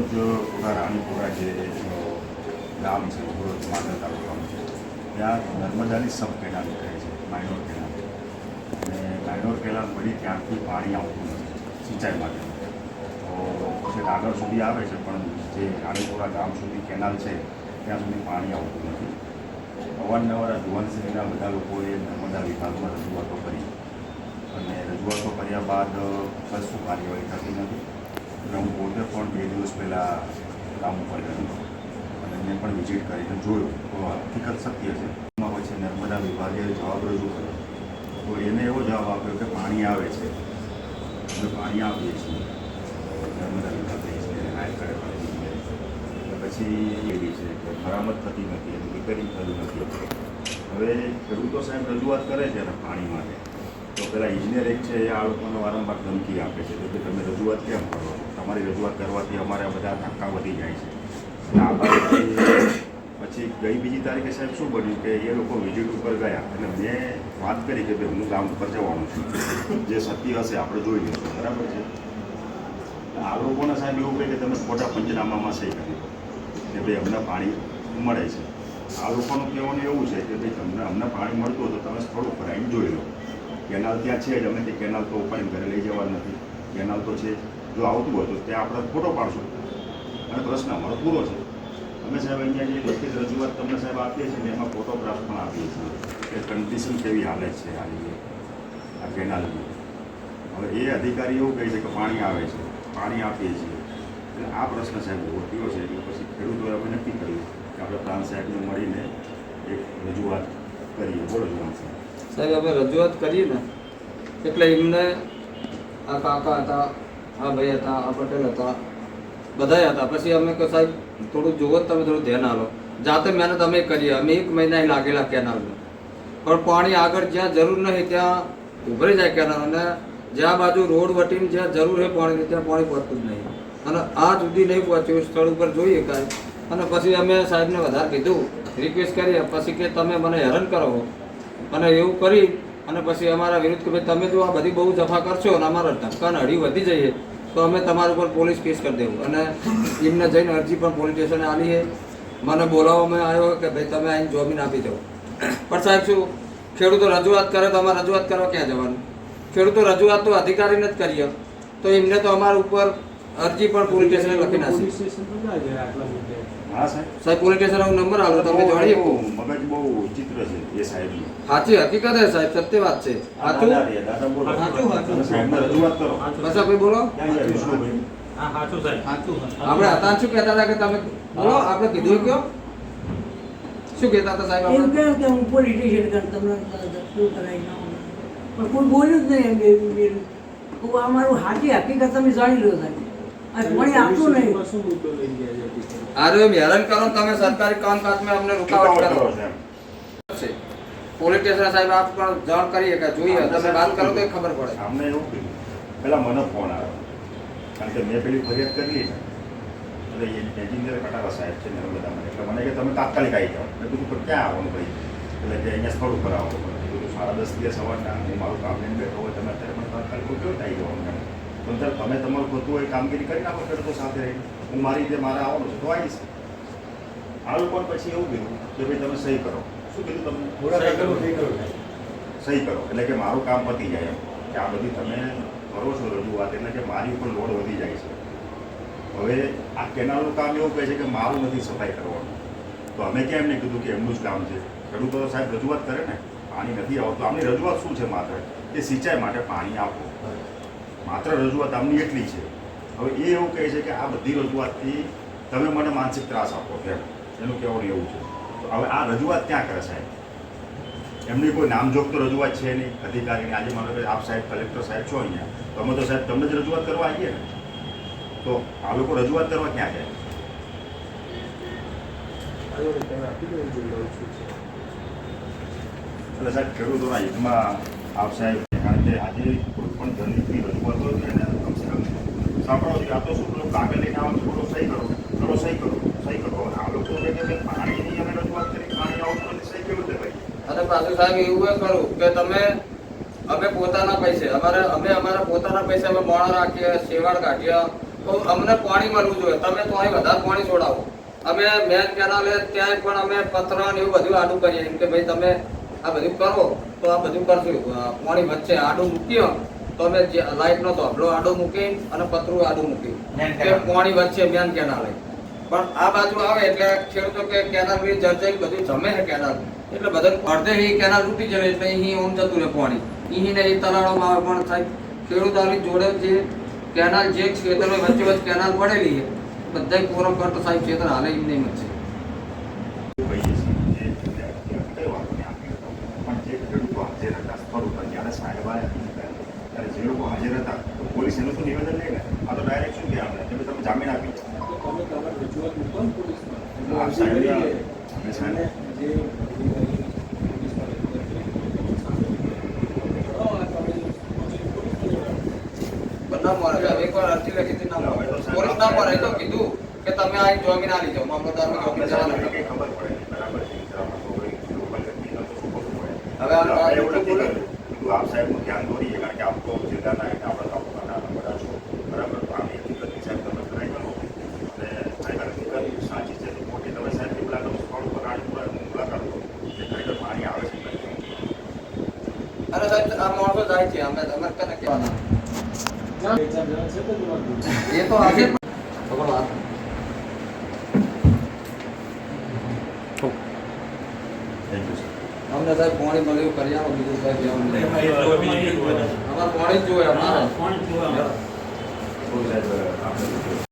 રોજ પૂરા રાણીપુરા જે ગામ છે માંડલ તાલુકાનું છે ત્યાં નર્મદાની સબ કેનાલ કહે છે માઇનોર કેનાલ, અને માઇનોર કેનાલ મળી ત્યાંથી પાણી આવતું નથી સિંચાઈ માટે. તો છેક આગળ સુધી આવે છે પણ જે રાણીપુરા ગામ સુધી કેનાલ છે ત્યાં સુધી પાણી આવતું નથી. અવારનવાર જુવાનશ્રીના બધા લોકોએ નર્મદા વિભાગમાં રજૂઆતો કરી, અને રજૂઆતો કર્યા બાદ કશું કાર્યવાહી થતી નથી. અને હું પોતે પણ 2 દિવસ પહેલાં ગામ ઉપર ગયો અને મેં પણ વિઝિટ કરીને જોયું તો હકીકત સત્ય છે. એમાં પછી નર્મદા વિભાગે જવાબ રજૂ કર્યો તો એને એવો જવાબ આપ્યો કે પાણી આવે છે, અમે પાણી આપીએ છીએ. નર્મદા વિભાગે હાયર કરે પછી એવી છે કે મરામત થતી નથી, એનું રિપેરિંગ થતું નથી. હવે ખેડૂતો સાહેબ રજૂઆત કરે છે ને પાણી માટે, તો પેલા ઇજનેર એક છે એ આ લોકોને વારંવાર ધમકી આપે છે કે તમે રજૂઆત કેમ કરો છો, તમારી રજૂઆત કરવાથી અમારે બધા ધક્કા વધી જાય છે. આ પછી બીજી તારીખે સાહેબ શું બન્યું કે એ લોકો વિઝિટ ઉપર ગયા અને મેં વાત કરી કે ભાઈ હું ગામ ઉપર જવાનું છું, જે સત્ય હશે આપણે જોઈ લઈશું, બરાબર છે. આ લોકોને સાહેબ એવું કહે કે તમે ખોટા પંચનામામાં સહી કરી કે ભાઈ અમને પાણી મળે છે. આ લોકોનું કહેવાનું એવું છે કે ભાઈ અમને પાણી મળતું હોય તો તમે સ્થળ ઉપર આવીને જોઈ લો. કેનાલ ત્યાં છે જ, અમે તે કેનાલ તો ઉપાડીને ઘરે લઈ જવા નથી. કેનાલ તો છે, જો આવતું હોય તો ત્યાં આપણે ફોટો પાડશું અને પ્રશ્ન અમારો પૂરો છે. અમે સાહેબ અહીંયા જે લેખિત રજૂઆત તમને સાહેબ આપીએ છીએ ને એમાં ફોટોગ્રાફ પણ આપીએ છીએ કે કન્ડિશન કેવી હાલત છે આ કેનાલની. હવે એ અધિકારી એવું કહે છે કે પાણી આવે છે, પાણી આપીએ છીએ. એટલે આ પ્રશ્ન સાહેબ ઉભો થયો છે. એટલે પછી ખેડૂતોએ અમે નક્કી કર્યું કે આપણે પ્રાંત સાહેબને મળીને એક રજૂઆત કરીએ. બોલો જવાન સાહેબ અમે રજૂઆત કરીએ ને એટલે એમને આ કાકા હતા, આ ભાઈ હતા, આ પટેલ હતા, બધા હતા. પછી અમે કહ્યું સાહેબ થોડું જોવો, તમે થોડું ધ્યાન આપો. જાતે મહેનત અમે કરીએ, અમે 1 મહિના લાગેલા કેનાલમાં, પણ પાણી આગળ જ્યાં જરૂર નહીં ત્યાં ઉભરી જાય કેનાલ, અને જ્યાં બાજુ રોડ વટીને જ્યાં જરૂર છે પાણીની ત્યાં પાણી પહોંચતું જ નહીં. અને આ સુધી નહીં પહોંચ્યું, સ્થળ ઉપર જોઈએ કાંઈ. અને પછી અમે સાહેબને વધારે કીધું, રિક્વેસ્ટ કરીએ, પછી કે તમે મને હેરાન કરો, અને એવું કરી અને પછી અમારા વિરુદ્ધ કે ભાઈ તમે જો આ બધી બહુ જફા કરશો અને અમારા ધક્કાને અડી વધી જઈએ તો અમે તમારા ઉપર પોલીસ કેસ કરી દેવું. અને એમને જઈને અરજી પણ પોલીસ સ્ટેશને આલી છે. મને બોલાવવામાં આવ્યો કે ભાઈ તમે આવીને જમીન આપી દો. પણ સાહેબ શું ખેડૂતો રજૂઆત કરે તો અમારે રજૂઆત કરવા ક્યાં જવાનું? ખેડૂતો રજૂઆત તો અધિકારીને જ કરીએ તો એમને તો અમારા ઉપર અરજી પણ પોલીસ સ્ટેશને લખી નાખી. સાહેબ પોલીસ સ્ટેશન નંબર આલો, તમે જાણીએ. મગજ બહુ ચિત્ર છે એ સાહેબ. સાચી હકીકત છે સાહેબ, સત્ય વાત છે. સાચું સાહેબને રજૂઆત કરો. બસ ભાઈ બોલો. આપણે હતા શું કહેતા હતા કે તમે બોલો, આપણે કીધું કયો શું કહેતા હતા સાહેબ? એવું કહ્યું કે હું પોલીસ સ્ટેશન તમને શું કરાવી નાખું, પણ કોઈ બોલ્યું જ નહીં. હું અમારું સાચી હકીકત તમે જાણી લો સાહેબ. પાણી આપતું નહીં. અરે હેરાન કરો તમે સરકારી કામકાજમાં અમને રૂકાવટ કરો છે. પોલીસ સ્ટેશન સાહેબ આપ પણ જાણ કરીએ કે જોઈએ, તમે વાત કરો તો ખબર પડે. અમને એવું કીધું પહેલાં મને ફોન આવ્યો, કારણ કે મેં પેલી ફરિયાદ કરી ને એટલે એન્જિનિયર કટારા સાહેબ છે નર્મદામાં, એટલે મને કે તમે તાત્કાલિક આવી જાઓ. મેં કીધું પણ ક્યાં આવવાનું ભાઈ? એટલે કે અહીંયા સ્થળ ઉપર આવો. કીધું 10:30 સવારના હું મારું કામ લઈને બેઠો હોય, તમે અત્યારે પણ તાત્કાલિક કેવું આવી જવાનું? તો તમે તમારું થતું હોય કામગીરી કરી નાખો ખેડૂતો સાથે રહીને, હું મારી રીતે મારે આવવાનું છે તો આવીશ. આ લોકોને પછી એવું કીધું કે ભાઈ તમે સહી કરો. શું કીધું તમને? સહી કરો એટલે કે મારું કામ પતી જાય એમ, કે આ બધી તમે કરો છો રજૂઆત એટલે કે મારી ઉપર લોડ વધી જાય છે. હવે આ કેનાલનું કામ એવું કહે છે કે મારું નથી સફાઈ કરવાનું, તો અમે કેમ એમને કીધું કે એમનું જ કામ છે. ખેડૂતો સાહેબ રજૂઆત કરે ને, પાણી નથી આવતું. આમની રજૂઆત શું છે? માત્ર કે સિંચાઈ માટે પાણી આપો, માત્ર રજૂઆત આમની એટલી છે. હવે એ એવું કહે છે કે આ બધી રજૂઆતથી તમે મને માનસિક ત્રાસ આપો, કેમ? એનું કહેવાનું એવું છે. તો હવે આ રજૂઆત ક્યાં કરે સાહેબ? એમની કોઈ નામજોગ તો રજૂઆત છે નહીં અધિકારીની. આજે માનો કે આપ સાહેબ કલેક્ટર સાહેબ છો અહીંયા, તો અમે તો સાહેબ તમને જ રજૂઆત કરવા આવીએ ને, તો આ લોકો રજૂઆત કરવા ક્યાં જાય? એટલે સાહેબ ખેડૂતોના હિતમાં આપ સાહેબ, કારણ કે આજે કોઈ પણ દલિતની રજૂઆત હોય એને કમસે કમ સાંભળો જોઈએ. આ તો શું પેલો કાગળ લઈને આવો થોડો સહી કરો, ચલો સહી કરો, સહી કરો. આ લોકો કે પાણીની અમે રજૂઆત કરી, પાણી આવતું નથી, સહી કેવી રીતે કરી? અને પાછું સાહેબ એવું કરું કે તમે અમે પોતાના પૈસે અમે અમારા પોતાના પૈસે અમે મોણો રાખીએ, શેવાળ કાઢીએ, તો અમને પાણી મળવું જોઈએ. તમે તો અહીં વધારે પાણી છોડાવો. અમે મેન કેનાલે ત્યાં પણ અમે પત્ર ને એવું બધું આડું કરીએ એમ કે ભાઈ તમે આ બધું કરો તો આ બધું કરશું. પાણી વચ્ચે આડું મૂક્યો તો અમે લાઇટનો ધોબલો આડો મૂકી અને પતરું આડું મૂકી કે પાણી વચ્ચે મેન કેનાલે. પણ આ બાજુ આવે એટલે ખેડૂતો કે કેનાલ બી જર્જરી બધું જમે છે કેનાલ એટલે બધા અડધે એ કેનાલ તૂટી જાય એટલે અહીં ઓમ જતું રહે પાણી. અહીં ને એ તલાવમાં આવે પણ સાહેબ ખેડૂતોની જોડે જે કેનાલ જે ખેતરમાં વચ્ચે વચ્ચે કેનાલ પડેલી છે બધા પૂરો કરતો સાહેબ ખેતર હાલે એમ નહીં છે. કહીએ છીએ જે કઈ વાતો નહીં આપી હતો પણ જે ખેડૂતો હાજર હતા સ્થળ ઉપર જ્યારે સાહેબ આવ્યા ત્યારે જે લોકો હાજર હતા તો પોલીસ એનું શું નિવેદન લે ને આ તો ડાયરેક્ટ શું કહે આપણે તમે તમે જામીન આપી આપ સાહેબ અમે સાહેબ બધા મારે એકવાર અરજી લખી હતી ના પોલીસ ના મારે તો કીધું કે તમે આ જમીન આલી જાઓ મામલતદાર જમીન જવા આપણને કંઈ ખબર પડે નહીં. બરાબર છે મિત્રમાં તો કોઈ લોકલ વ્યક્તિનો તો શું કરવું પડે હવે આ એવું નથી કર્યું. કીધું આપ સાહેબનું ધ્યાન દોરીએ કારણ કે આપ તો જિલ્લાના એટલે આપણા તાલુકાના બધા છો બરાબર તો આમ હકીકતની સાહેબ તમે ટ્રાય કરો અને ખરેખર હકીકત સાચી છે તો મોટી તમે સાહેબની મુલાકાત સ્થળ ઉપર રાણીપુરા મુલાકાત કરો કે ખરેખર પાણી આવે છે કે નહીં. અરે સાહેબ આ માણસો જાય છે અમે અમે કને કહેવાના એ તો આજે પકડો હાથ. Thank you sir. અમને સાહેબ પાણી મળ્યું કરી આવો બીજું સાહેબ જવાનું નહીં. અમારે પાણી જ જોઈએ અમારે સાહેબ આપણે